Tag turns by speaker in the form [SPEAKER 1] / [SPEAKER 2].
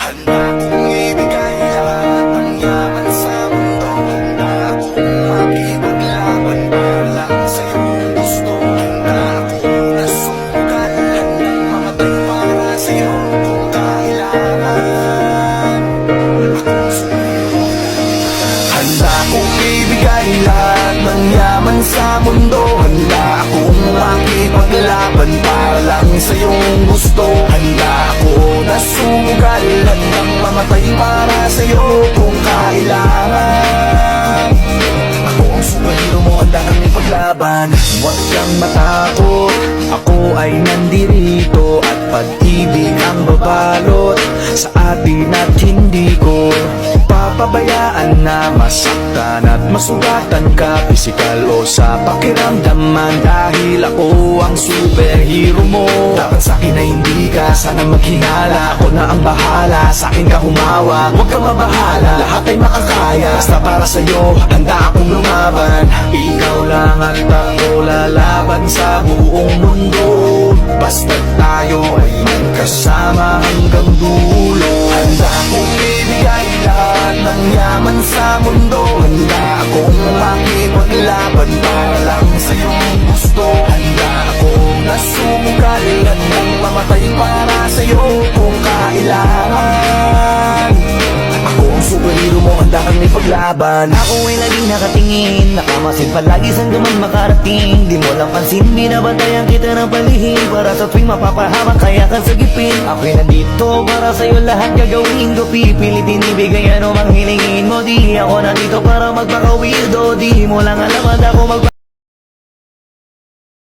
[SPEAKER 1] Handa kong ibigay lahat ng yaman sa mundo. Handa akong makipaglaban para lang sa iyong gusto. Handa akong nasugal, handang mamatay para sa iyo kung kailangan. Akong sumiro. Handa kong ibigay lahat ng yaman sa mundo. Handa akong makipaglaban para lang sa iyong gusto. Handa akong nasugal, handang mamatay para sa iyo kung kailangan. Ako ang superhero mo, handa kang ipaglaban. Huwag kang matakot, ako ay nandirito. At pag-ibig ang babalot sa atin at hindi ko papabayaan na masaktan at masugatan ka, pisikal o sa pakiramdaman. Dahil ako ang superhero mo, dapat sa'kin na hindi ka sana maghinala. Ako na ang bahala, sa'kin ka humawak, huwag kang mabahala, lahat ay makakaya. Basta para sa'yo, handa akong lumaban. Ikaw lang at ako lalaban sa buong mundo. Basta tayo ay magkasama hanggang dulo. Handa akong ibigay lahat ng yaman sa mundo. Handa akong makipaglaban para lang sa iyong gusto. Handa akong nasugal, handang mamatay para sa iyo kung kailangan. Ako ang superhero mo, handa kang ipaglaban.
[SPEAKER 2] Ako ay laging nakatingin, nakamasid palagi saan ka man makarating. Di mo lang pansin, binabantayan kita ng palihim. Para sa tuwing mapapahamak, kaya ka sagipin. Ako'y nandito para sa'yo, lahat gagawin ko. Pipilitin ibigay ano mang hilingin mo. Di ako nandito para magpaka-weirdo. Di mo lang alam, handa ako